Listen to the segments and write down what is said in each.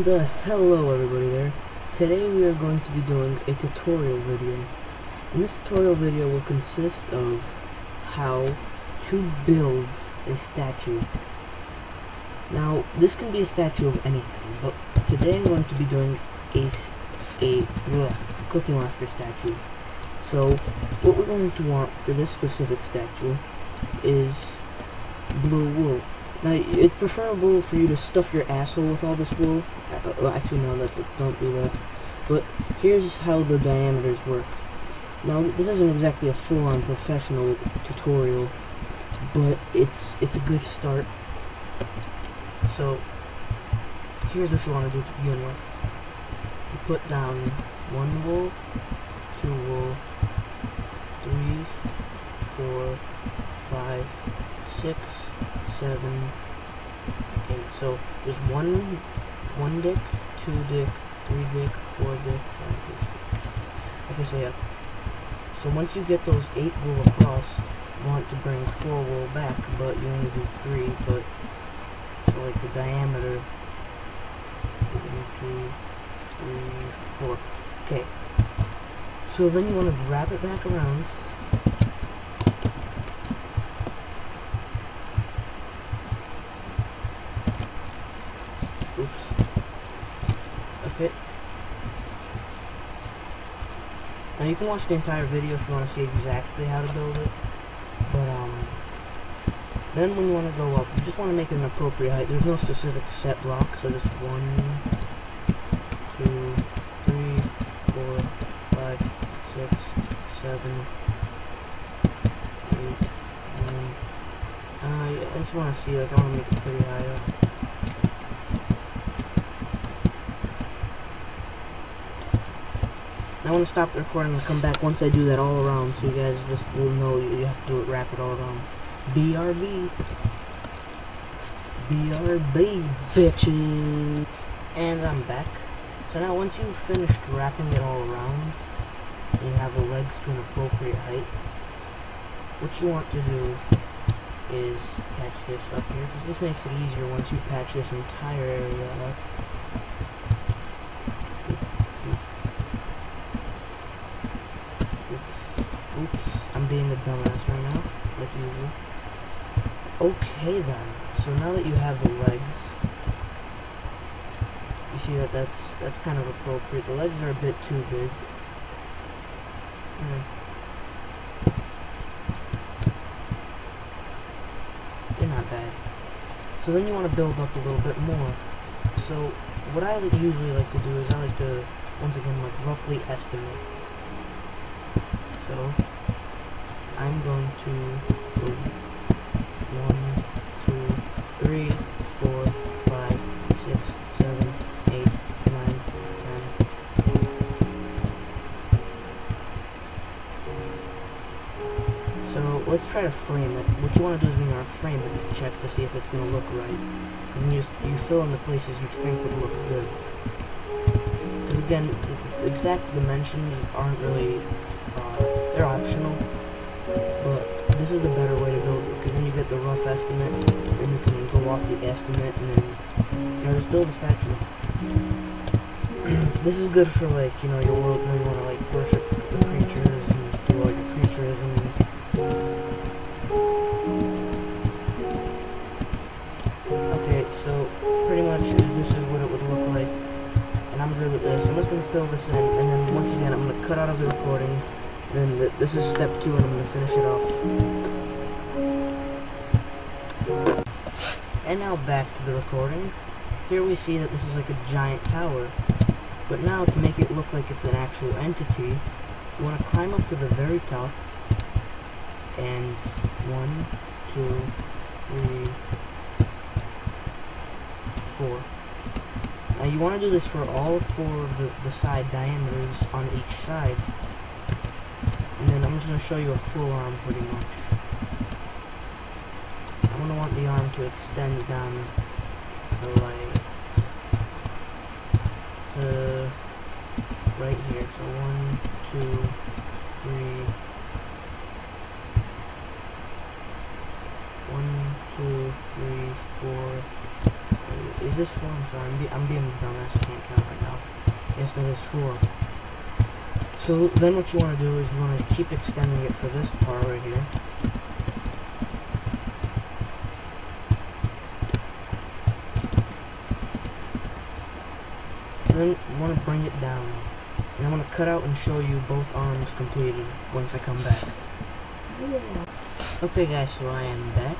And hello everybody there. Today we are going to be doing a tutorial video. And this tutorial video will consist of how to build a statue. Now, this can be a statue of anything, but today I'm going to be doing a Cookie Monster statue. So, what we're going to want for this specific statue is blue wool. Now, it's preferable for you to stuff your asshole with all this wool. Well, actually, no, don't do that. But here's how the diameters work. Now, this isn't exactly a full-on professional tutorial, but it's a good start. So, here's what you want to do to begin with. You put down 1 wool, 2 wool, 3, 4, 5, 6, 7, 8. So there's one dick, 2 dick, 3 dick, 4 dick, 5 dick. Okay, so yeah. So once you get those 8 wool across, you want to bring 4 wool back, but you only do 3. But so like the diameter, 1, 2, 3, 4. Okay. So then you want to wrap it back around. Oops. Okay. Now you can watch the entire video if you want to see exactly how to build it. But then when you want to go up, you just want to make it an appropriate height. There's no specific set block, so just 1, 2, 3, 4, 5, 6, 7, 8, 9. I just want to see, like, I want to make it pretty high up. I want to stop the recording and come back once I do that all around, so you guys just will know you have to do it, wrap it all around. BRB. BRB, bitches. And I'm back. So now once you've finished wrapping it all around, and you have the legs to an appropriate height, what you want to do is patch this up here, because this makes it easier once you patch this entire area up. Oops, I'm being a dumbass right now, like usual. Okay then, so now that you have the legs, you see that that's kind of appropriate. The legs are a bit too big. They're not bad. So then you want to build up a little bit more. So what I usually like to do is I like to, once again, like roughly estimate. So I'm going to go 1, 2, 3, 4, 5, 6, 7, 8, 9, 10. So let's try to frame it. What you want to do is when you want to frame it, to check to see if it's going to look right. Because then you fill in the places you think would look good. Because again, the exact dimensions aren't really they're optional, but this is the better way to build it, because then you get the rough estimate, and you can go off the estimate, and then, just build a statue. This is good for, like, your world where you want to, like, worship the creatures, and do all your creaturism. Okay, so, pretty much, this is what it would look like, and I'm good with this. I'm just going to fill this in, and then, once again, I'm going to cut out of the recording. Then this is step 2, and I'm going to finish it off. And now back to the recording. Here we see that this is like a giant tower. But now to make it look like it's an actual entity, you want to climb up to the very top. And 1, 2, 3, 4. Now you want to do this for all 4 of the side diameters on each side. And then I'm just going to show you a full arm pretty much. I'm going to want the arm to extend down to like right here. So 1, 2, 3, 1, 2, 3, 4. Is this one? I'm sorry, I'm being a dumbass purpose that is for. So then what you want to do is you want to keep extending it for this part right here. Then you want to bring it down. And I'm going to cut out and show you both arms completed once I come back. Yeah. Okay guys, so I am back.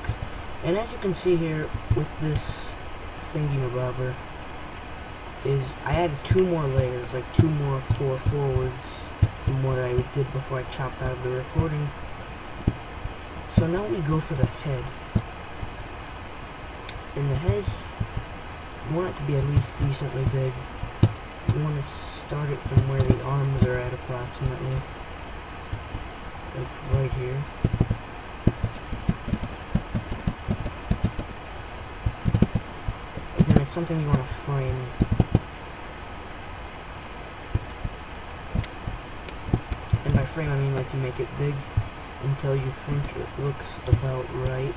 And as you can see here with this thingy-mabobber, is I added 2 more layers, like 2 more 4 forwards from what I did before I chopped out of the recording. So now we go for the head. And the head, you want it to be at least decently big. You want to start it from where the arms are at approximately. Like right here. Again, it's something you want to frame. And by frame I mean like you make it big until you think it looks about right.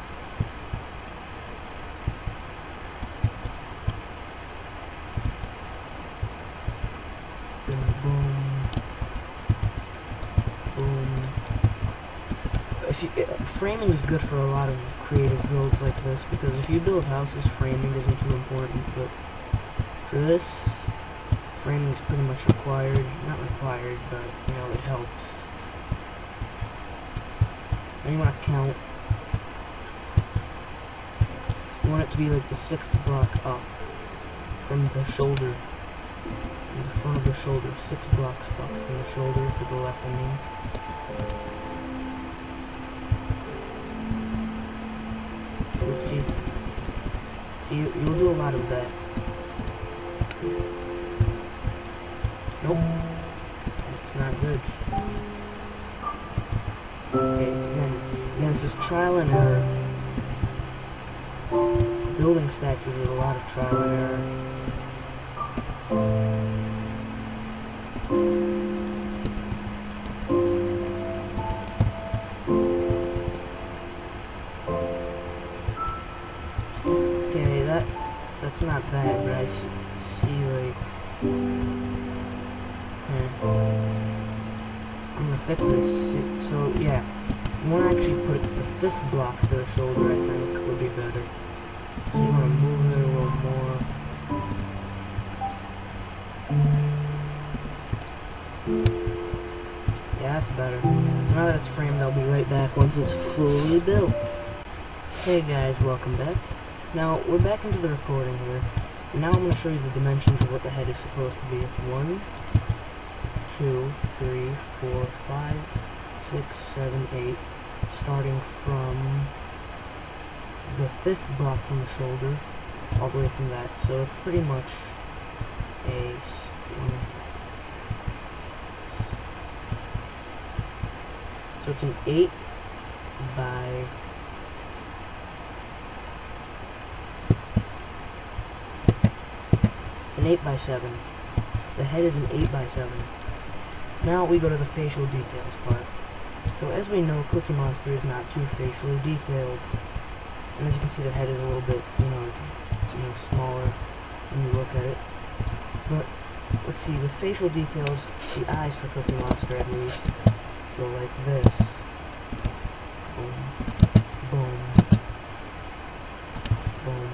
Then boom, boom. Framing is good for a lot of creative builds like this, because if you build houses, framing isn't too important, but for this, framing is pretty much required. Not required, but, you know, it helps. And you want to count. You want it to be like the 6th block up from the shoulder. In the front of the shoulder. 6 blocks up from the shoulder to the left, I mean. See, you'll do a lot of that. Nope. That's not good. Okay, again, it's just trial and error. Building statues is a lot of trial and error. Okay, that's not bad, but I see like... I'm gonna fix this. So, yeah. You want to actually put the 5th block to the shoulder, I think, would be better. So you want to move it a little more. Yeah, that's better. So now that it's framed, I'll be right back once it's fully built. Hey guys, welcome back. Now, we're back into the recording here. And now I'm going to show you the dimensions of what the head is supposed to be. It's 1, 2, 3, 4, 5, 6, 7, 8. Starting from the 5th block from the shoulder, all the way from that. So it's pretty much a... So it's an 8 by... It's an 8 by 7. The head is an 8 by 7. Now we go to the facial details part. So as we know, Cookie Monster is not too facially detailed. And as you can see, the head is a little bit, smaller when you look at it. But, let's see, with facial details, the eyes for Cookie Monster at least go like this. Boom, boom, boom,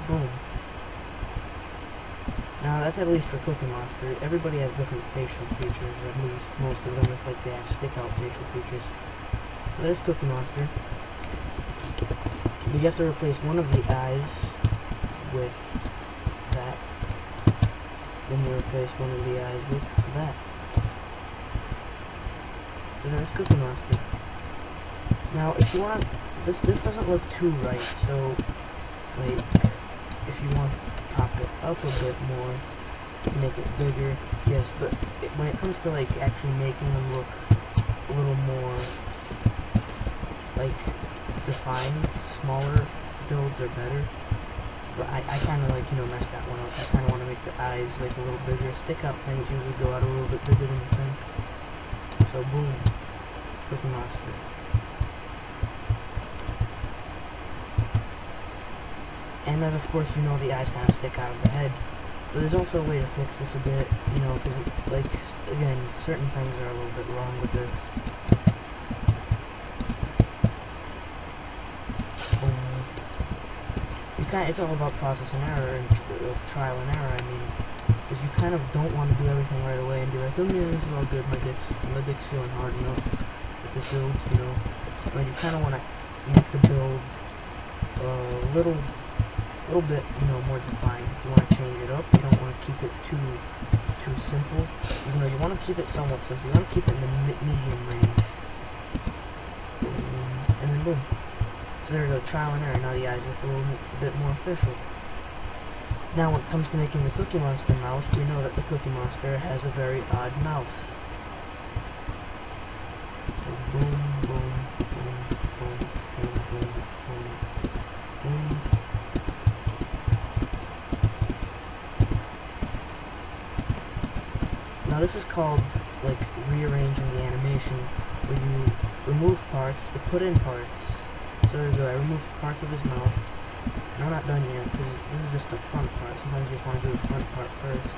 boom. Now, that's at least for Cookie Monster. Everybody has different facial features, at least most of them, if like they have stick-out facial features. So there's Cookie Monster. But you have to replace one of the eyes with that. Then you replace one of the eyes with that. So there's Cookie Monster. Now, if you want, this doesn't look too right, so, like, if you want to pop it up a bit more, to make it bigger, yes, but when it comes to, like, actually making them look a little more, like, defined, smaller builds are better. But I kind of, like, messed that one up. I kind of want to make the eyes, like, a little bigger. Stick-out things usually go out a little bit bigger than you think. So, boom. Cookie Monster. And as, of course, the eyes kind of stick out of the head. But there's also a way to fix this a bit, you know, because, like, again, certain things are a little bit wrong with this. It's all about process and error, and trial and error, I mean, because you kind of don't want to do everything right away and be like, oh yeah, this is all good, my dick's feeling hard enough with this build, you know. But you kind of want to make the build a little bit, you know, more defined. You want to change it up. You don't want to keep it too simple. Even though you want to keep it somewhat simple, you want to keep it in the medium range. And then boom. So there we go, trial and error. Now the eyes look a little bit more official. Now when it comes to making the Cookie Monster mouse, we know that the Cookie Monster has a very odd mouth. So boom, boom, boom, boom, boom, boom, boom, boom. Now this is called, like, rearranging the animation, where you remove parts to put in parts. So there we go, I removed parts of his mouth. And I'm not done yet, because this is just the front part. Sometimes you just want to do the front part first.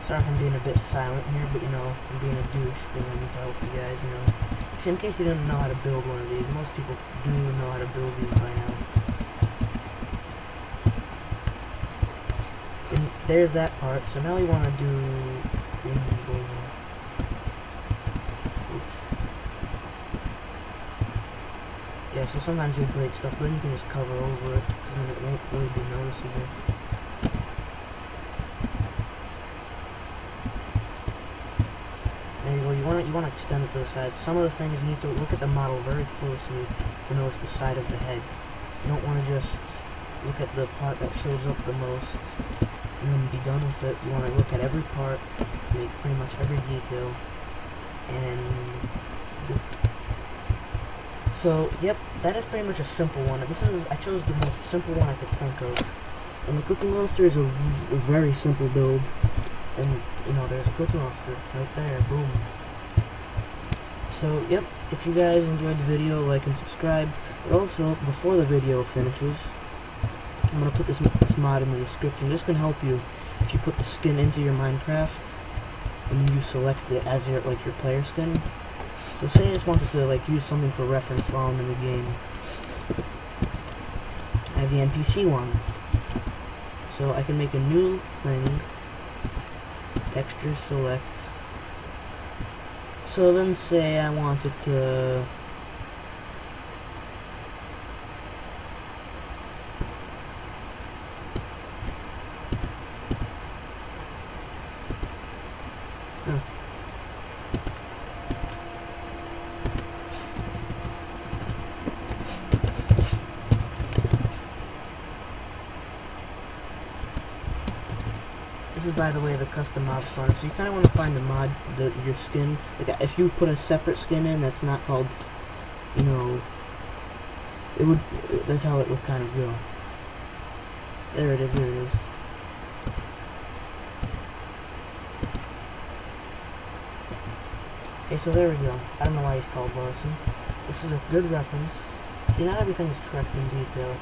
Sorry if I'm being a bit silent here, but you know, I'm being a douche, because I need to help you guys, you know. In case you didn't know how to build one of these, most people do know how to build these by now. And there's that part, so now we want to do... Yeah, so sometimes you'll break stuff, but then you can just cover over it, because then it won't really be noticeable. There you go, you want to extend it to the sides. Some of the things you need to look at the model very closely to notice the side of the head. You don't want to just look at the part that shows up the most and then be done with it. You want to look at every part, make pretty much every detail, and... So, yep, that is pretty much a simple one. I chose the most simple one I could think of. And the Cookie Monster is a very simple build. And, you know, there's a Cookie Monster right there, boom. So, yep, if you guys enjoyed the video, like and subscribe. But also, before the video finishes, I'm going to put this mod in the description. This can help you if you put the skin into your Minecraft and you select it as your player skin. So say I just wanted to like use something for reference while I'm in the game. I have the NPC ones. So I can make a new thing. Texture select. So then say I wanted to... This is, by the way, the custom mob spawner, so you kind of want to find the mod, your skin. Like, if you put a separate skin in that's not called, you know, that's how it would kind of go. There it is, there it is. Okay, so there we go. I don't know why he's called Larson. This is a good reference. See, not everything is correct in detail,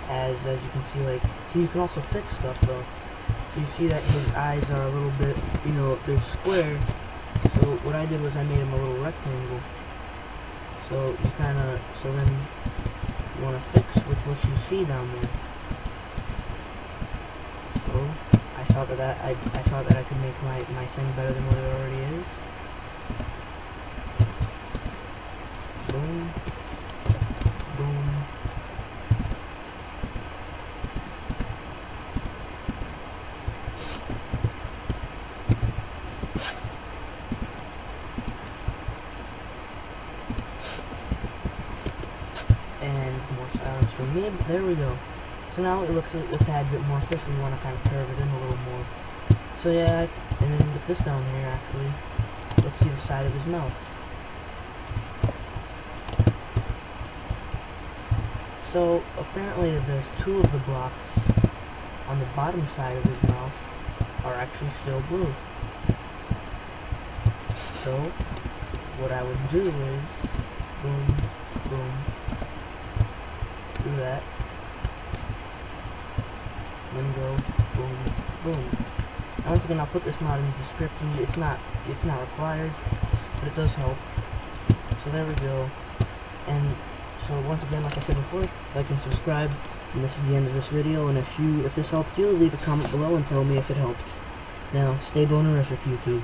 as you can see, like, so you can also fix stuff, though. So you see that his eyes are a little bit, you know, they're square. So what I did was I made him a little rectangle. So you kind of, so then you want to fix with what you see down there. So I thought that I could make my thing better than what it already is. Boom, boom. And more silence from me, but there we go. So now it looks a tad bit more official. You want to kind of curve it in a little more. So yeah, and then with this down here, actually, let's see the side of his mouth. So apparently there's two of the blocks on the bottom side of his mouth are actually still blue. So what I would do is boom, boom, once again, I'll put this mod in the description. It's not required, but it does help. So there we go. And so once again, like I said before, like and subscribe. And this is the end of this video. And if this helped you, leave a comment below and tell me if it helped. Now, stay bonerific, YouTube.